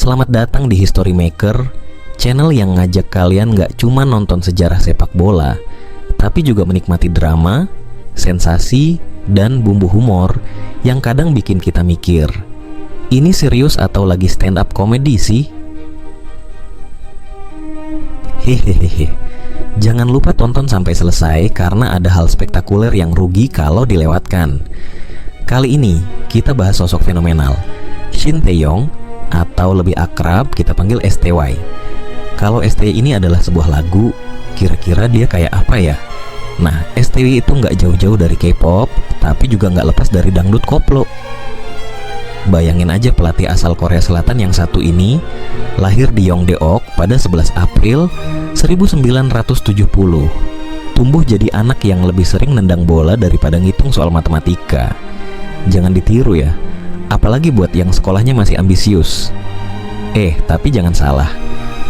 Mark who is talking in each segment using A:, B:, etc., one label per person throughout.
A: Selamat datang di History Maker, channel yang ngajak kalian gak cuma nonton sejarah sepak bola, tapi juga menikmati drama, sensasi, dan bumbu humor yang kadang bikin kita mikir, ini serius atau lagi stand up comedy sih? Hehehe. Jangan lupa tonton sampai selesai karena ada hal spektakuler yang rugi kalau dilewatkan. Kali ini kita bahas sosok fenomenal, Shin Tae-yong, atau lebih akrab kita panggil STY. Kalau STY ini adalah sebuah lagu, kira-kira dia kayak apa ya? Nah, STY itu nggak jauh-jauh dari K-pop, tapi juga nggak lepas dari dangdut koplo. Bayangin aja pelatih asal Korea Selatan yang satu ini lahir di Yongdeok pada 11 April 1970. Tumbuh jadi anak yang lebih sering nendang bola daripada ngitung soal matematika. Jangan ditiru ya, apalagi buat yang sekolahnya masih ambisius. Tapi jangan salah,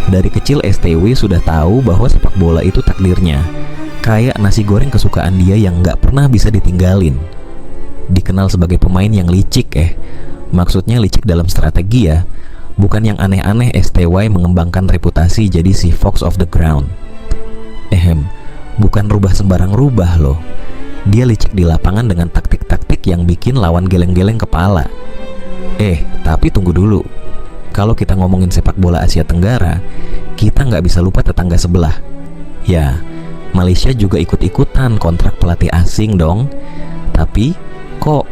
A: dari kecil STW sudah tahu bahwa sepak bola itu takdirnya, kayak nasi goreng kesukaan dia yang nggak pernah bisa ditinggalin. Dikenal sebagai pemain yang licik maksudnya licik dalam strategi ya, bukan yang aneh-aneh. STY mengembangkan reputasi jadi si Fox of the Ground. Bukan rubah sembarang rubah loh. Dia licik di lapangan dengan taktik-taktik yang bikin lawan geleng-geleng kepala. Tapi tunggu dulu. Kalau kita ngomongin sepak bola Asia Tenggara, kita nggak bisa lupa tetangga sebelah. Ya, Malaysia juga ikut-ikutan kontrak pelatih asing dong. Tapi kok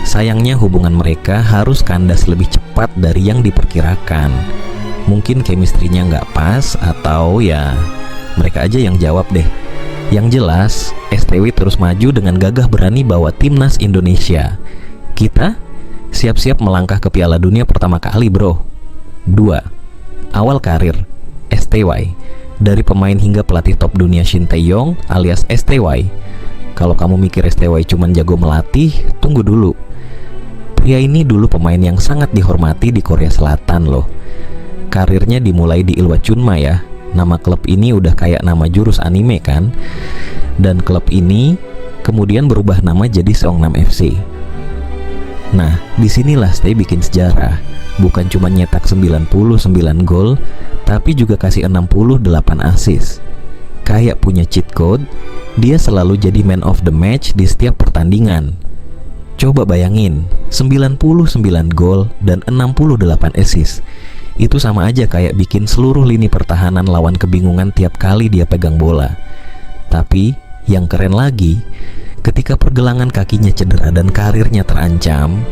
A: sayangnya hubungan mereka harus kandas lebih cepat dari yang diperkirakan. Mungkin chemistry-nya nggak pas, atau ya mereka aja yang jawab deh. Yang jelas, STW terus maju dengan gagah berani bawa timnas Indonesia. Kita siap-siap melangkah ke Piala Dunia pertama kali, bro. 2. Awal karir STY, dari pemain hingga pelatih top dunia Shin Tae-yong alias STY. Kalau kamu mikir STY cuman jago melatih, tunggu dulu. Pria ini dulu pemain yang sangat dihormati di Korea Selatan loh. Karirnya dimulai di Ilhwa Chunma ya. Nama klub ini udah kayak nama jurus anime kan. Dan klub ini kemudian berubah nama jadi Seongnam FC. Nah, disinilah Stay bikin sejarah. Bukan cuma nyetak 99 gol, tapi juga kasih 68 assist. Kayak punya cheat code, dia selalu jadi man of the match di setiap pertandingan. Coba bayangin, 99 gol dan 68 assist. Itu sama aja kayak bikin seluruh lini pertahanan lawan kebingungan tiap kali dia pegang bola. Tapi yang keren lagi, ketika pergelangan kakinya cedera dan karirnya terancam,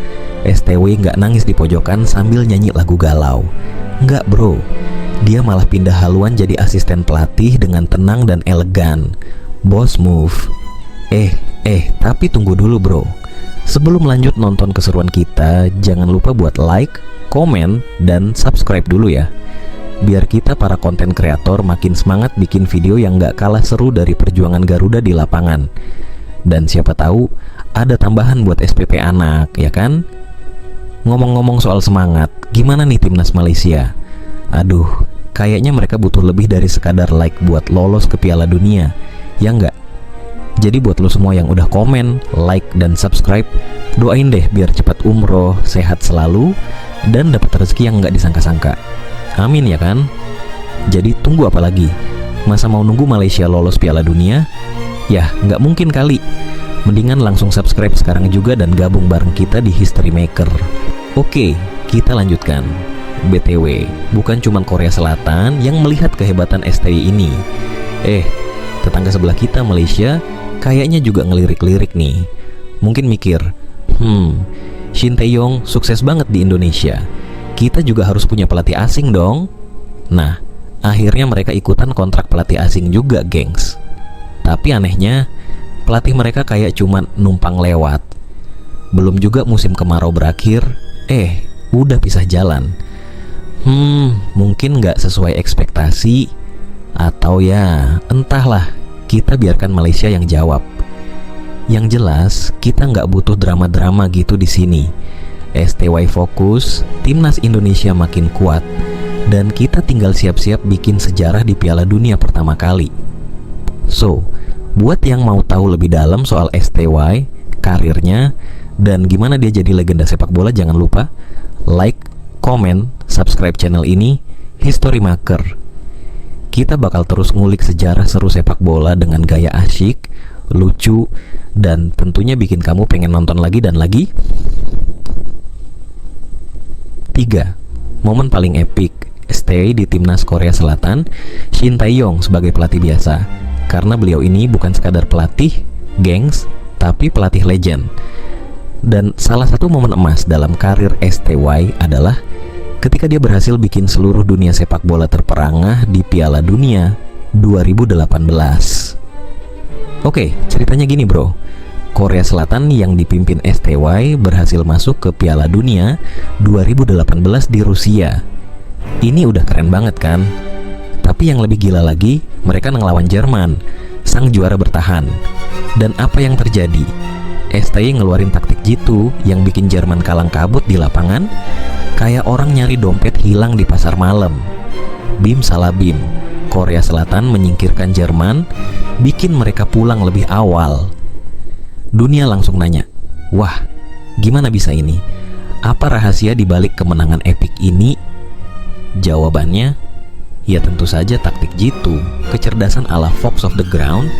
A: STW nggak nangis di pojokan sambil nyanyi lagu galau. Nggak bro, dia malah pindah haluan jadi asisten pelatih dengan tenang dan elegan. Boss move. Tapi tunggu dulu bro. Sebelum lanjut nonton keseruan kita, jangan lupa buat like, komen, dan subscribe dulu ya. Biar kita para konten kreator makin semangat bikin video yang gak kalah seru dari perjuangan Garuda di lapangan. Dan siapa tahu ada tambahan buat SPP anak, ya kan? Ngomong-ngomong soal semangat, gimana nih timnas Malaysia? Aduh, kayaknya mereka butuh lebih dari sekadar like buat lolos ke Piala Dunia, ya nggak? Jadi buat lo semua yang udah komen, like, dan subscribe, doain deh biar cepat umroh, sehat selalu, dan dapat rezeki yang nggak disangka-sangka. Amin ya kan? Jadi tunggu apa lagi? Masa mau nunggu Malaysia lolos Piala Dunia? Ya nggak mungkin kali. Mendingan langsung subscribe sekarang juga dan gabung bareng kita di History Maker. Oke, kita lanjutkan. BTW, bukan cuma Korea Selatan yang melihat kehebatan STY ini. Tetangga sebelah kita Malaysia kayaknya juga ngelirik-lirik nih. Mungkin mikir, Shin Tae-yong sukses banget di Indonesia, kita juga harus punya pelatih asing dong. Nah, akhirnya mereka ikutan kontrak pelatih asing juga, gengs. Tapi anehnya, pelatih mereka kayak cuman numpang lewat. Belum juga musim kemarau berakhir, udah pisah jalan. Mungkin nggak sesuai ekspektasi, atau ya entahlah. Kita biarkan Malaysia yang jawab. Yang jelas, kita nggak butuh drama-drama gitu di sini. STY fokus, timnas Indonesia makin kuat, dan kita tinggal siap-siap bikin sejarah di Piala Dunia pertama kali. So, buat yang mau tahu lebih dalam soal STY, karirnya, dan gimana dia jadi legenda sepak bola, jangan lupa like, komen, subscribe channel ini, History Maker. Kita bakal terus ngulik sejarah seru sepak bola dengan gaya asyik, lucu, dan tentunya bikin kamu pengen nonton lagi dan lagi. 3. Momen paling epik, stay di timnas Korea Selatan, Shin Tae-yong sebagai pelatih biasa. Karena beliau ini bukan sekadar pelatih, gengs, tapi pelatih legend. Dan salah satu momen emas dalam karir STY adalah ketika dia berhasil bikin seluruh dunia sepak bola terperangah di Piala Dunia 2018. Oke, ceritanya gini bro. Korea Selatan yang dipimpin STY berhasil masuk ke Piala Dunia 2018 di Rusia. Ini udah keren banget kan? Tapi yang lebih gila lagi, mereka ngelawan Jerman, sang juara bertahan. Dan apa yang terjadi? STY ngeluarin taktik jitu yang bikin Jerman kalang kabut di lapangan, kayak orang nyari dompet hilang di pasar malam. Bim salah bim, Korea Selatan menyingkirkan Jerman, bikin mereka pulang lebih awal. Dunia langsung nanya, wah, gimana bisa ini? Apa rahasia dibalik kemenangan epik ini? Jawabannya, ya tentu saja taktik jitu, kecerdasan ala Fox of the Ground,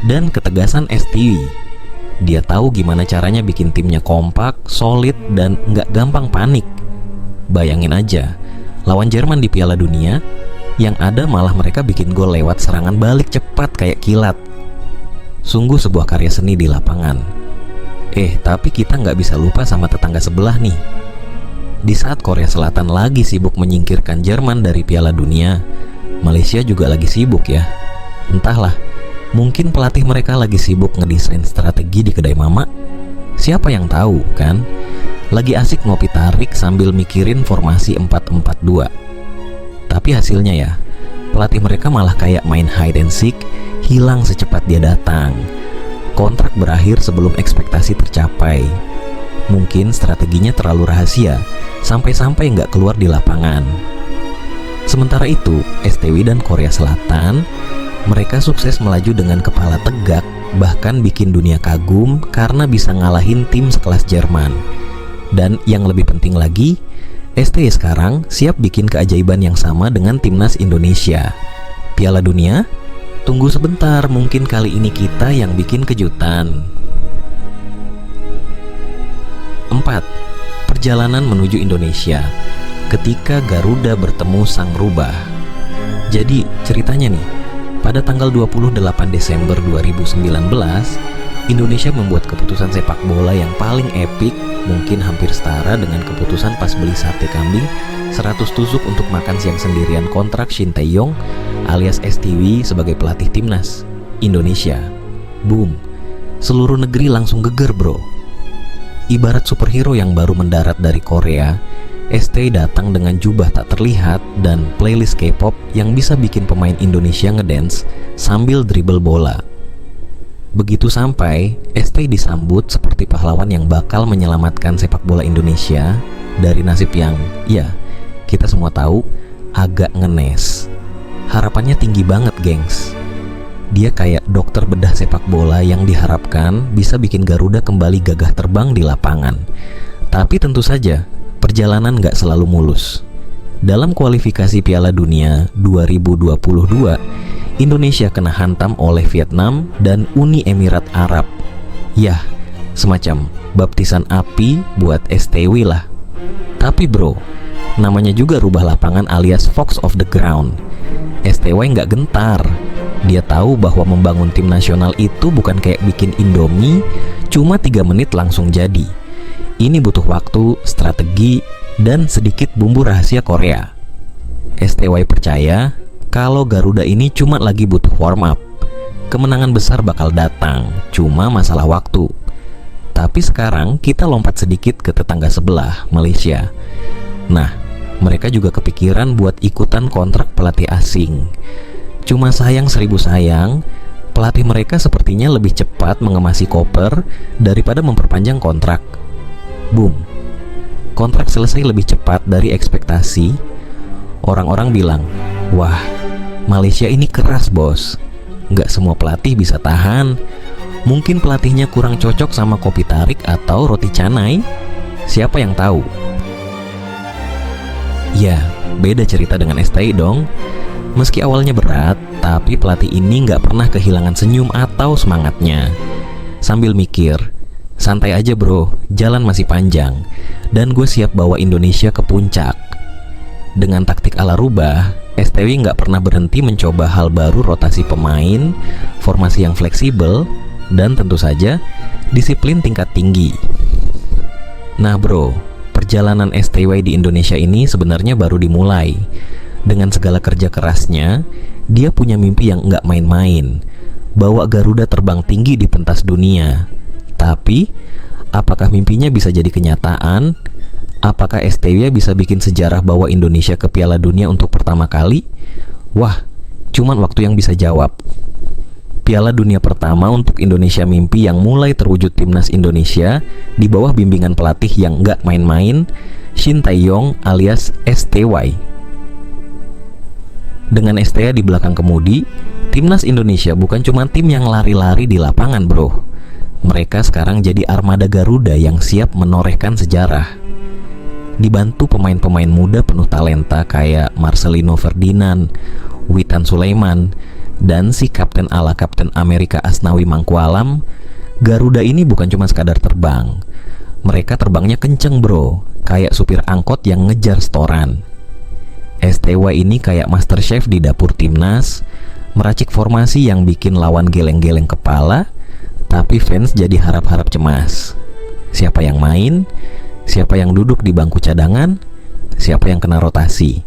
A: dan ketegasan STY. Dia tahu gimana caranya bikin timnya kompak, solid, dan nggak gampang panik. Bayangin aja, lawan Jerman di Piala Dunia, yang ada malah mereka bikin gol lewat serangan balik cepat kayak kilat. Sungguh sebuah karya seni di lapangan. Tapi kita nggak bisa lupa sama tetangga sebelah nih. Di saat Korea Selatan lagi sibuk menyingkirkan Jerman dari Piala Dunia, Malaysia juga lagi sibuk ya. Entahlah, mungkin pelatih mereka lagi sibuk ngedesain strategi di kedai mama. Siapa yang tahu kan? Lagi asik ngopi tarik sambil mikirin formasi 4-4-2. Tapi hasilnya ya, pelatih mereka malah kayak main hide and seek, hilang secepat dia datang. Kontrak berakhir sebelum ekspektasi tercapai. Mungkin strateginya terlalu rahasia, sampai-sampai nggak keluar di lapangan. Sementara itu, STY dan Korea Selatan, mereka sukses melaju dengan kepala tegak, bahkan bikin dunia kagum karena bisa ngalahin tim sekelas Jerman. Dan yang lebih penting lagi, STY sekarang siap bikin keajaiban yang sama dengan timnas Indonesia. Piala Dunia? Tunggu sebentar, mungkin kali ini kita yang bikin kejutan. 4. Perjalanan menuju Indonesia ketika Garuda bertemu Sang Rubah. Jadi ceritanya nih, pada tanggal 28 Desember 2019, Indonesia membuat keputusan sepak bola yang paling epik, mungkin hampir setara dengan keputusan pas beli sate kambing 100 tusuk untuk makan siang sendirian kontrak Shin Tae-yong alias STY sebagai pelatih timnas Indonesia. Boom, seluruh negeri langsung geger bro. Ibarat superhero yang baru mendarat dari Korea, STY datang dengan jubah tak terlihat dan playlist K-pop yang bisa bikin pemain Indonesia ngedance sambil dribble bola. Begitu sampai, STY disambut seperti pahlawan yang bakal menyelamatkan sepak bola Indonesia dari nasib yang, ya, kita semua tahu, agak ngenes. Harapannya tinggi banget, gengs. Dia kayak dokter bedah sepak bola yang diharapkan bisa bikin Garuda kembali gagah terbang di lapangan. Tapi tentu saja, perjalanan nggak selalu mulus. Dalam kualifikasi Piala Dunia 2022, Indonesia kena hantam oleh Vietnam dan Uni Emirat Arab. Yah, semacam baptisan api buat STY lah. Tapi bro, namanya juga rubah lapangan alias Fox of the Ground. STY nggak gentar. Dia tahu bahwa membangun tim nasional itu bukan kayak bikin Indomie, cuma 3 menit langsung jadi. Ini butuh waktu, strategi, dan sedikit bumbu rahasia Korea. STY percaya kalau Garuda ini cuma lagi butuh warm up. Kemenangan besar bakal datang, cuma masalah waktu. Tapi sekarang kita lompat sedikit ke tetangga sebelah, Malaysia. Nah, mereka juga kepikiran buat ikutan kontrak pelatih asing. Cuma sayang 1000 sayang, pelatih mereka sepertinya lebih cepat mengemasi koper daripada memperpanjang kontrak. Boom, kontrak selesai lebih cepat dari ekspektasi. Orang-orang bilang, wah, Malaysia ini keras bos. Nggak semua pelatih bisa tahan. Mungkin pelatihnya kurang cocok sama kopi tarik atau roti canai. Siapa yang tahu? Ya, beda cerita dengan STI dong. Meski awalnya berat, tapi pelatih ini nggak pernah kehilangan senyum atau semangatnya. Sambil mikir, santai aja bro, jalan masih panjang, dan gue siap bawa Indonesia ke puncak. Dengan taktik ala rubah, STW nggak pernah berhenti mencoba hal baru, rotasi pemain, formasi yang fleksibel, dan tentu saja disiplin tingkat tinggi. Nah bro, perjalanan STW di Indonesia ini sebenarnya baru dimulai. Dengan segala kerja kerasnya, dia punya mimpi yang nggak main-main, bawa Garuda terbang tinggi di pentas dunia. Tapi, apakah mimpinya bisa jadi kenyataan? Apakah STW bisa bikin sejarah bawa Indonesia ke Piala Dunia untuk pertama kali? Wah, cuman waktu yang bisa jawab. Piala Dunia pertama untuk Indonesia mimpi yang mulai terwujud timnas Indonesia di bawah bimbingan pelatih yang nggak main-main, Shin Tae-yong alias STY. Dengan STY di belakang kemudi, timnas Indonesia bukan cuma tim yang lari-lari di lapangan bro. Mereka sekarang jadi armada Garuda yang siap menorehkan sejarah. Dibantu pemain-pemain muda penuh talenta kayak Marcelino Ferdinand, Witan Sulaiman, dan si kapten ala kapten Amerika Asnawi Mangkualam, Garuda ini bukan cuma sekadar terbang. Mereka terbangnya kenceng bro, kayak supir angkot yang ngejar setoran. STW ini kayak master chef di dapur timnas, meracik formasi yang bikin lawan geleng-geleng kepala, tapi fans jadi harap-harap cemas. Siapa yang main? Siapa yang duduk di bangku cadangan? Siapa yang kena rotasi?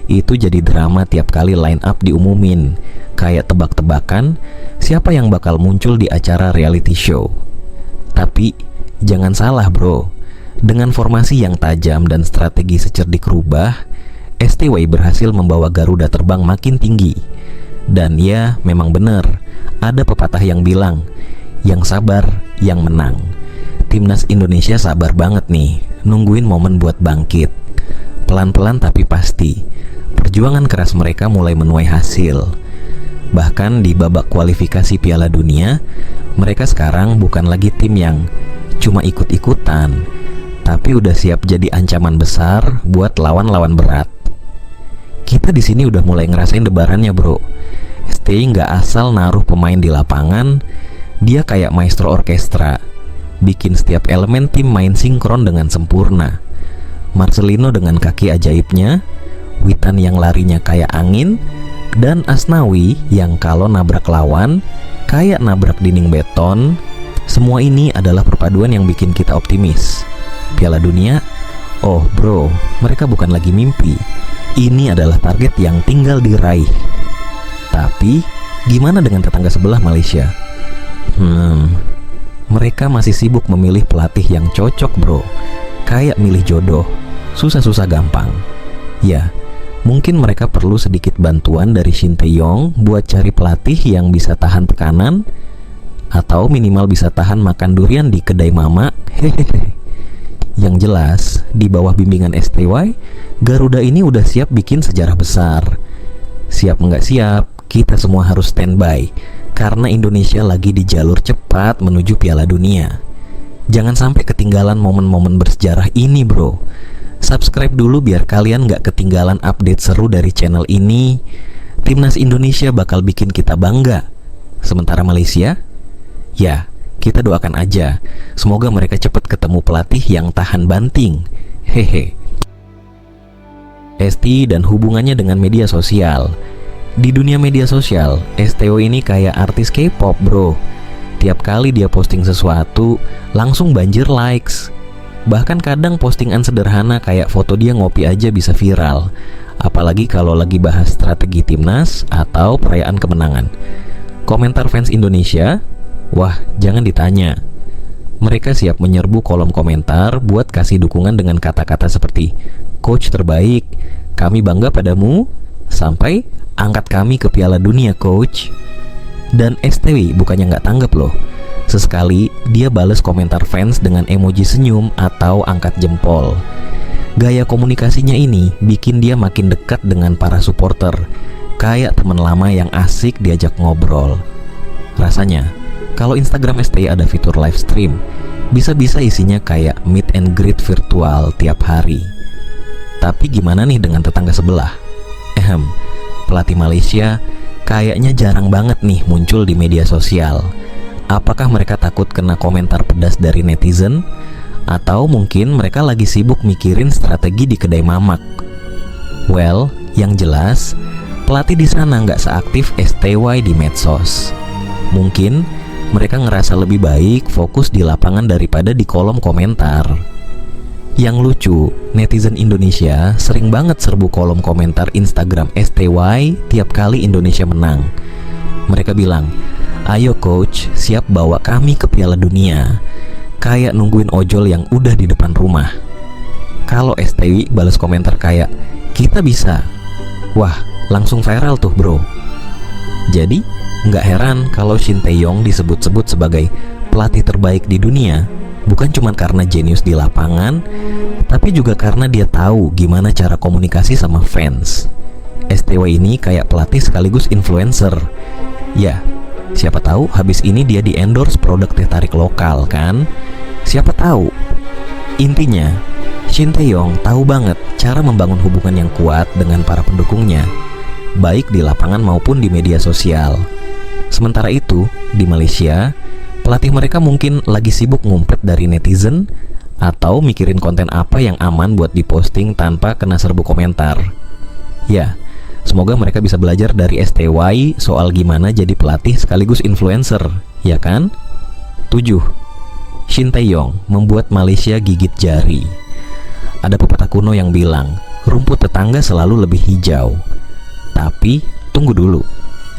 A: Itu jadi drama tiap kali line up diumumin, kayak tebak-tebakan siapa yang bakal muncul di acara reality show. Tapi jangan salah bro, dengan formasi yang tajam dan strategi secerdik rubah, STW berhasil membawa Garuda terbang makin tinggi. Dan ya, memang benar, ada pepatah yang bilang, yang sabar, yang menang. Timnas Indonesia sabar banget nih, nungguin momen buat bangkit. Pelan-pelan tapi pasti, perjuangan keras mereka mulai menuai hasil. Bahkan di babak kualifikasi Piala Dunia, mereka sekarang bukan lagi tim yang cuma ikut-ikutan, tapi udah siap jadi ancaman besar buat lawan-lawan berat. Kita di sini udah mulai ngerasain debarannya bro. STY nggak asal naruh pemain di lapangan, dia kayak maestro orkestra, bikin setiap elemen tim main sinkron dengan sempurna. Marcelino dengan kaki ajaibnya, Witan yang larinya kayak angin, dan Asnawi yang kalau nabrak lawan kayak nabrak dinding beton. Semua ini adalah perpaduan yang bikin kita optimis. Piala Dunia, oh bro, mereka bukan lagi mimpi. Ini adalah target yang tinggal diraih. Tapi, gimana dengan tetangga sebelah Malaysia? Mereka masih sibuk memilih pelatih yang cocok bro. Kayak milih jodoh, susah-susah gampang. Ya, mungkin mereka perlu sedikit bantuan dari Shin Tae-yong buat cari pelatih yang bisa tahan tekanan, atau minimal bisa tahan makan durian di kedai mama. Hehehe. Yang jelas, di bawah bimbingan STY, Garuda ini udah siap bikin sejarah besar. Siap nggak siap, kita semua harus standby, karena Indonesia lagi di jalur cepat menuju Piala Dunia. Jangan sampai ketinggalan momen-momen bersejarah ini bro. Subscribe dulu biar kalian nggak ketinggalan update seru dari channel ini. Timnas Indonesia bakal bikin kita bangga. Sementara Malaysia, ya, kita doakan aja, semoga mereka cepat ketemu pelatih yang tahan banting. Hehe. ST dan hubungannya dengan media sosial. Di dunia media sosial, STO ini kayak artis K-pop bro. Tiap kali dia posting sesuatu, langsung banjir likes. Bahkan kadang postingan sederhana kayak foto dia ngopi aja bisa viral. Apalagi kalau lagi bahas strategi timnas atau perayaan kemenangan. Komentar fans Indonesia, wah, jangan ditanya. Mereka siap menyerbu kolom komentar buat kasih dukungan dengan kata-kata seperti "Coach terbaik, kami bangga padamu," sampai "Angkat kami ke Piala Dunia, Coach." Dan STW bukannya nggak tanggap loh. Sesekali dia bales komentar fans dengan emoji senyum atau angkat jempol. Gaya komunikasinya ini bikin dia makin dekat dengan para supporter, kayak teman lama yang asik diajak ngobrol. Rasanya kalau Instagram STY ada fitur live stream, bisa-bisa isinya kayak meet and greet virtual tiap hari. Tapi gimana nih dengan tetangga sebelah? Pelatih Malaysia kayaknya jarang banget nih muncul di media sosial. Apakah mereka takut kena komentar pedas dari netizen? Atau mungkin mereka lagi sibuk mikirin strategi di kedai mamak? Well, yang jelas pelatih di sana nggak seaktif STY di medsos. Mungkin mereka ngerasa lebih baik fokus di lapangan daripada di kolom komentar. Yang lucu, netizen Indonesia sering banget serbu kolom komentar Instagram STY tiap kali Indonesia menang. Mereka bilang, "Ayo coach, siap bawa kami ke Piala Dunia." Kayak nungguin ojol yang udah di depan rumah. Kalau STY balas komentar kayak, "Kita bisa." Wah, langsung viral tuh bro. Jadi, nggak heran kalau Shin Tae-yong disebut-sebut sebagai pelatih terbaik di dunia. Bukan cuma karena jenius di lapangan, tapi juga karena dia tahu gimana cara komunikasi sama fans. STY ini kayak pelatih sekaligus influencer. Ya, siapa tahu habis ini dia di-endorse produk teh tarik lokal kan? Siapa tahu. Intinya, Shin Tae-yong tahu banget cara membangun hubungan yang kuat dengan para pendukungnya, baik di lapangan maupun di media sosial. Sementara itu, di Malaysia, pelatih mereka mungkin lagi sibuk ngumpet dari netizen atau mikirin konten apa yang aman buat diposting tanpa kena serbu komentar. Ya, semoga mereka bisa belajar dari STY soal gimana jadi pelatih sekaligus influencer, ya kan? 7. Shin Tae-yong membuat Malaysia gigit jari. Ada pepatah kuno yang bilang, rumput tetangga selalu lebih hijau. Tapi, tunggu dulu.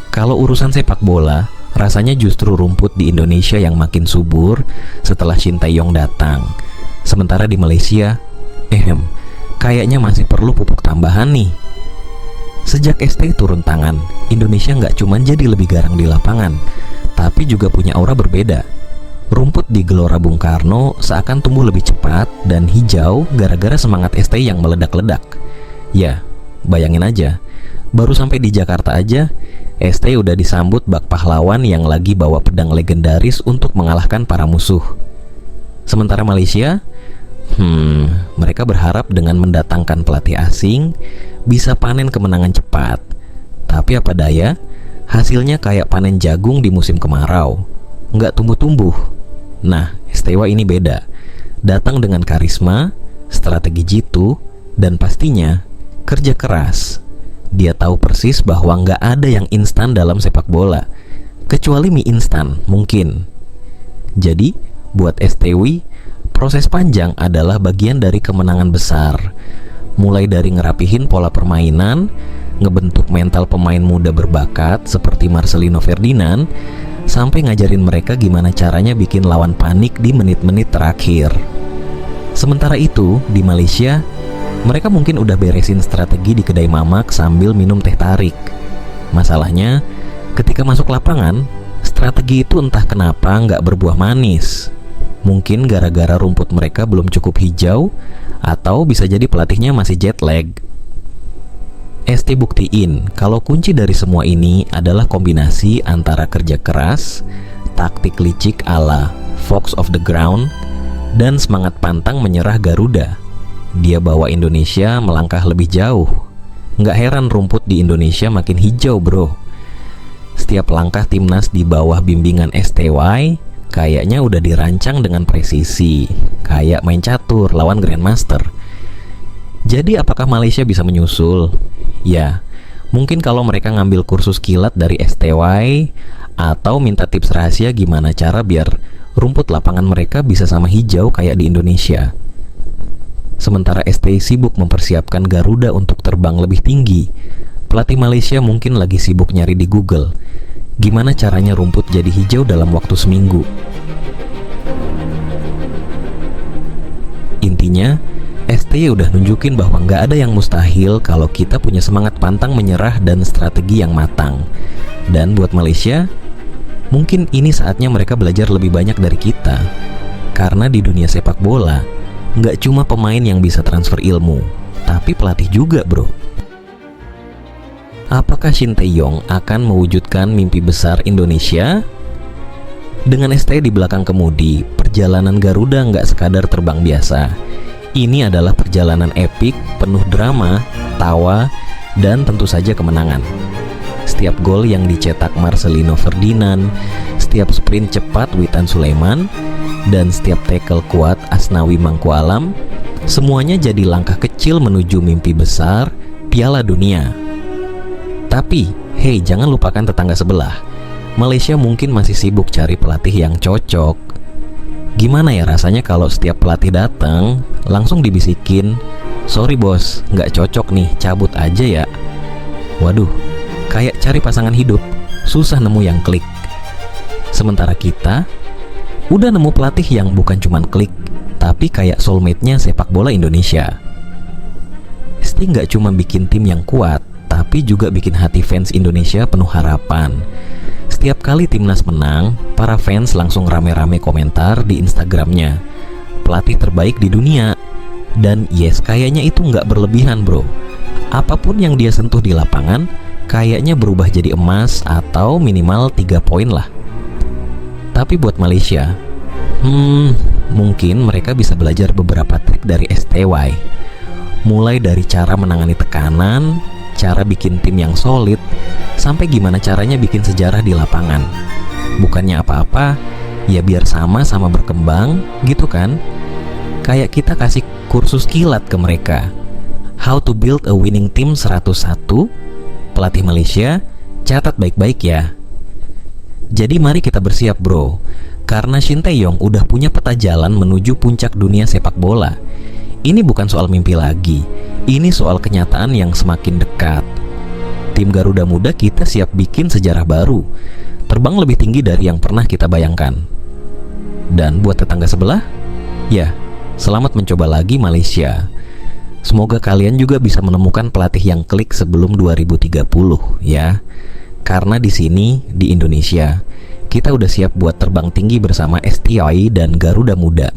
A: Kalau urusan sepak bola, rasanya justru rumput di Indonesia yang makin subur setelah Shin Tae-yong datang. Sementara di Malaysia, kayaknya masih perlu pupuk tambahan nih. Sejak ST turun tangan, Indonesia nggak cuma jadi lebih garang di lapangan, tapi juga punya aura berbeda. Rumput di Gelora Bung Karno seakan tumbuh lebih cepat dan hijau gara-gara semangat ST yang meledak-ledak. Ya, bayangin aja, baru sampai di Jakarta aja, ST udah disambut bak pahlawan yang lagi bawa pedang legendaris untuk mengalahkan para musuh. Sementara Malaysia, mereka berharap dengan mendatangkan pelatih asing bisa panen kemenangan cepat. Tapi apa daya, hasilnya kayak panen jagung di musim kemarau, nggak tumbuh-tumbuh. Nah, STY ini beda, datang dengan karisma, strategi jitu, dan pastinya kerja keras. Dia tahu persis bahwa nggak ada yang instan dalam sepak bola, kecuali mie instan mungkin. Jadi, buat STW, proses panjang adalah bagian dari kemenangan besar. Mulai dari ngerapihin pola permainan, ngebentuk mental pemain muda berbakat seperti Marcelino Ferdinand, sampai ngajarin mereka gimana caranya bikin lawan panik di menit-menit terakhir. Sementara itu, di Malaysia, mereka mungkin udah beresin strategi di kedai mamak sambil minum teh tarik. Masalahnya, ketika masuk lapangan, strategi itu entah kenapa nggak berbuah manis. Mungkin gara-gara rumput mereka belum cukup hijau, atau bisa jadi pelatihnya masih jet lag. ST buktiin kalau kunci dari semua ini adalah kombinasi antara kerja keras, taktik licik ala Fox of the Ground, dan semangat pantang menyerah Garuda. Dia bawa Indonesia melangkah lebih jauh. Nggak heran rumput di Indonesia makin hijau bro. Setiap langkah timnas di bawah bimbingan STY kayaknya udah dirancang dengan presisi, kayak main catur lawan Grandmaster. Jadi apakah Malaysia bisa menyusul? Ya, mungkin kalau mereka ngambil kursus kilat dari STY atau minta tips rahasia gimana cara biar rumput lapangan mereka bisa sama hijau kayak di Indonesia. Sementara ST sibuk mempersiapkan Garuda untuk terbang lebih tinggi, pelatih Malaysia mungkin lagi sibuk nyari di Google gimana caranya rumput jadi hijau dalam waktu seminggu. Intinya, ST udah nunjukin bahwa nggak ada yang mustahil kalau kita punya semangat pantang menyerah dan strategi yang matang. Dan buat Malaysia, mungkin ini saatnya mereka belajar lebih banyak dari kita. Karena di dunia sepak bola, nggak cuma pemain yang bisa transfer ilmu, tapi pelatih juga bro. Apakah Shin Tae-yong akan mewujudkan mimpi besar Indonesia? Dengan ST di belakang kemudi, perjalanan Garuda nggak sekadar terbang biasa. Ini adalah perjalanan epik, penuh drama, tawa, dan tentu saja kemenangan. Setiap gol yang dicetak Marcelino Ferdinand, setiap sprint cepat Witan Sulaiman, dan setiap tackle kuat Asnawi Mangkualam, semuanya jadi langkah kecil menuju mimpi besar Piala Dunia. Tapi, hey, jangan lupakan tetangga sebelah. Malaysia mungkin masih sibuk cari pelatih yang cocok. Gimana ya rasanya kalau setiap pelatih datang langsung dibisikin, "Sorry bos, nggak cocok nih, cabut aja ya." Waduh, kayak cari pasangan hidup, susah nemu yang klik. Sementara kita udah nemu pelatih yang bukan cuman klik, tapi kayak soulmate-nya sepak bola Indonesia. Sti nggak cuma bikin tim yang kuat, tapi juga bikin hati fans Indonesia penuh harapan. Setiap kali timnas menang, para fans langsung rame-rame komentar di Instagramnya, "Pelatih terbaik di dunia." Dan yes, kayaknya itu nggak berlebihan bro. Apapun yang dia sentuh di lapangan, kayaknya berubah jadi emas atau minimal 3 poin lah. Tapi buat Malaysia, mungkin mereka bisa belajar beberapa trik dari STY. Mulai dari cara menangani tekanan, cara bikin tim yang solid, sampai gimana caranya bikin sejarah di lapangan. Bukannya apa-apa, ya biar sama-sama berkembang, gitu kan? Kayak kita kasih kursus kilat ke mereka. How to build a winning team 101. Pelatih Malaysia, catat baik-baik ya. Jadi mari kita bersiap bro, karena Shin Tae-yong udah punya peta jalan menuju puncak dunia sepak bola. Ini bukan soal mimpi lagi, ini soal kenyataan yang semakin dekat. Tim Garuda Muda kita siap bikin sejarah baru, terbang lebih tinggi dari yang pernah kita bayangkan. Dan buat tetangga sebelah, ya, selamat mencoba lagi Malaysia. Semoga kalian juga bisa menemukan pelatih yang klik sebelum 2030 ya. Karena di sini, di Indonesia, kita udah siap buat terbang tinggi bersama STI dan Garuda Muda.